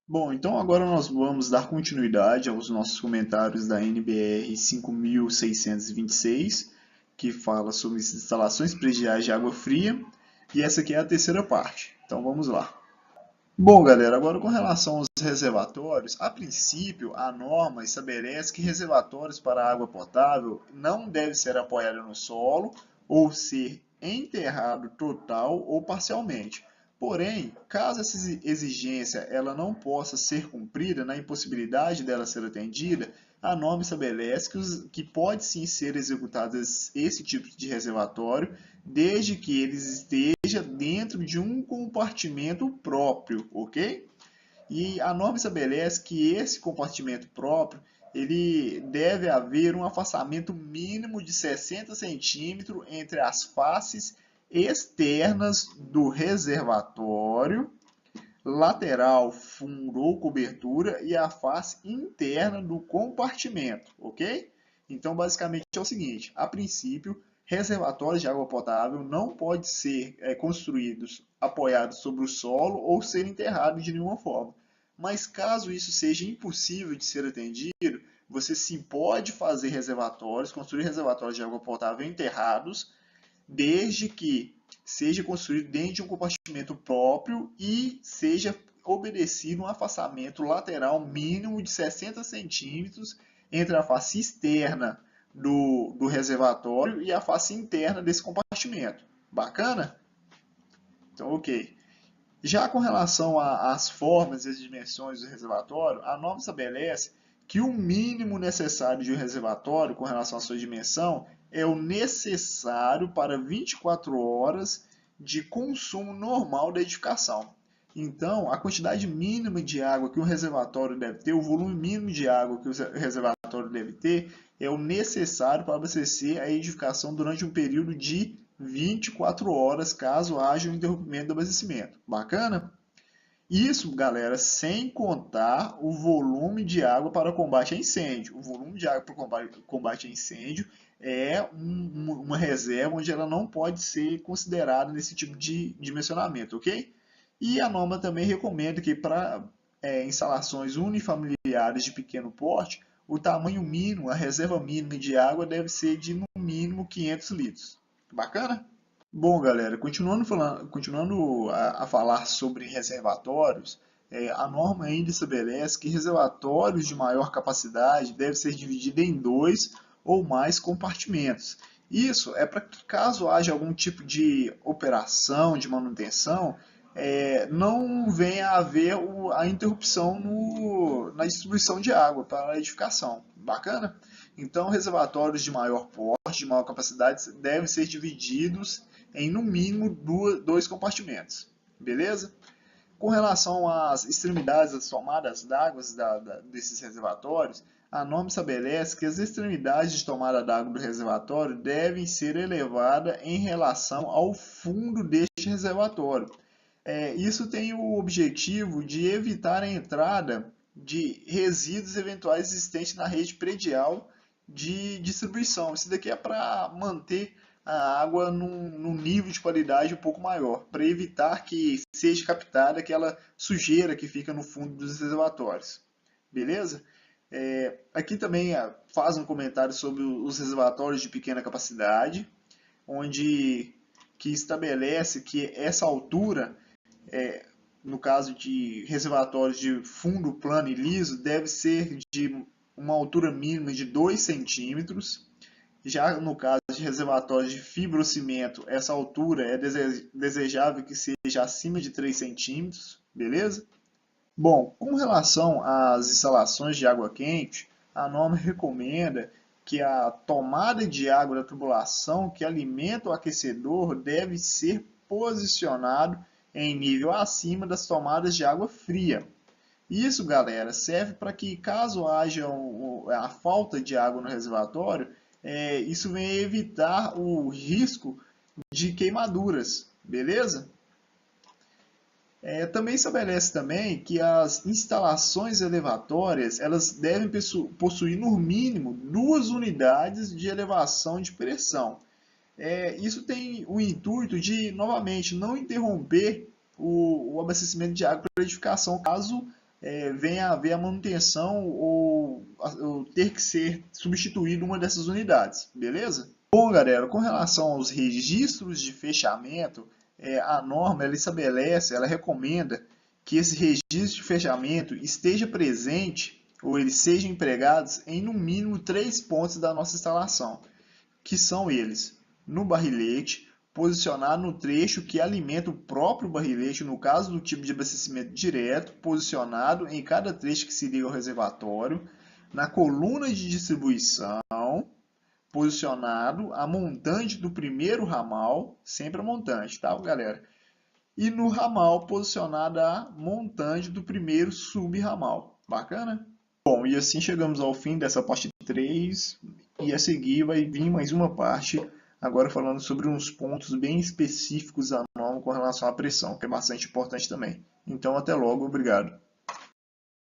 Bom, então agora nós vamos dar continuidade aos nossos comentários da NBR 5626, que fala sobre as instalações prediais de água fria, e essa aqui é a terceira parte. Então vamos lá. Bom, galera, agora com relação aos reservatórios, a princípio a norma estabelece que reservatórios para água potável não devem ser apoiados no solo ou ser enterrado total ou parcialmente. Porém, caso essa exigência ela não possa ser cumprida, na impossibilidade dela ser atendida, a norma estabelece que pode sim ser executado esse tipo de reservatório, desde que eles esteja dentro de um compartimento próprio, ok? E a norma estabelece que esse compartimento próprio ele deve haver um afastamento mínimo de 60 centímetros entre as faces externas do reservatório, lateral, fundo ou cobertura e a face interna do compartimento, ok? Então, basicamente é o seguinte, a princípio, reservatórios de água potável não podem ser construídos apoiados sobre o solo ou ser enterrados de nenhuma forma. Mas caso isso seja impossível de ser atendido, você sim pode fazer reservatórios, construir reservatórios de água potável enterrados, desde que seja construído dentro de um compartimento próprio e seja obedecido um afastamento lateral mínimo de 60 centímetros entre a face externa do reservatório e a face interna desse compartimento. Bacana? Então, ok. Já com relação às formas e as dimensões do reservatório, a norma estabelece que o mínimo necessário de um reservatório com relação à sua dimensão é o necessário para 24 horas de consumo normal da edificação. Então, a quantidade mínima de água que um reservatório deve ter, o volume mínimo de água que o reservatório deve ter, é o necessário para abastecer a edificação durante um período de 24 horas, caso haja um interrompimento do abastecimento. Bacana? Isso, galera, sem contar o volume de água para combate a incêndio. O volume de água para combate a incêndio é uma reserva onde ela não pode ser considerada nesse tipo de dimensionamento, ok? E a norma também recomenda que para instalações unifamiliares de pequeno porte, o tamanho mínimo, a reserva mínima de água deve ser de no mínimo 500 litros. Bacana? Bom, galera, continuando a falar sobre reservatórios, a norma ainda estabelece que reservatórios de maior capacidade devem ser divididos em dois ou mais compartimentos. Isso é para que, caso haja algum tipo de operação de manutenção, não venha a haver a interrupção na distribuição de água para a edificação. Bacana? Então, reservatórios de maior porte, de maior capacidade, devem ser divididos em no mínimo dois compartimentos. Beleza? Com relação às extremidades das tomadas d'água desses reservatórios, a norma estabelece que as extremidades de tomada d'água do reservatório devem ser elevadas em relação ao fundo deste reservatório. Isso tem o objetivo de evitar a entrada de resíduos eventuais existentes na rede predial de distribuição. Isso daqui é para manter a água num nível de qualidade um pouco maior, para evitar que seja captada aquela sujeira que fica no fundo dos reservatórios. Beleza? Aqui também faz um comentário sobre os reservatórios de pequena capacidade, onde que estabelece que essa altura, no caso de reservatórios de fundo plano e liso, deve ser de uma altura mínima de 2 centímetros. Já no caso de reservatórios de fibrocimento, essa altura é desejável que seja acima de 3 centímetros, beleza? Bom, com relação às instalações de água quente, a norma recomenda que a tomada de água da tubulação que alimenta o aquecedor deve ser posicionado em nível acima das tomadas de água fria. Isso, galera, serve para que caso haja a falta de água no reservatório, isso venha evitar o risco de queimaduras, beleza? Também estabelece também que as instalações elevatórias elas devem possuir no mínimo 2 unidades de elevação de pressão. Isso tem o intuito de, novamente, não interromper o abastecimento de água para edificação, caso venha a haver a manutenção ou ter que ser substituído uma dessas unidades, beleza? Bom, galera, com relação aos registros de fechamento, a norma ela estabelece, ela recomenda que esse registro de fechamento esteja presente ou eles sejam empregados em no mínimo 3 pontos da nossa instalação, que são eles: no barrilete, posicionado no trecho que alimenta o próprio barrilete, no caso do tipo de abastecimento direto, posicionado em cada trecho que se liga ao reservatório, na coluna de distribuição, posicionado a montante do primeiro ramal, sempre a montante, tá, galera? E no ramal, posicionado a montante do primeiro subramal. Bacana? Bom, e assim chegamos ao fim dessa parte 3, e a seguir vai vir mais uma parte, agora falando sobre uns pontos bem específicos da norma com relação à pressão, que é bastante importante também. Então, até logo, obrigado.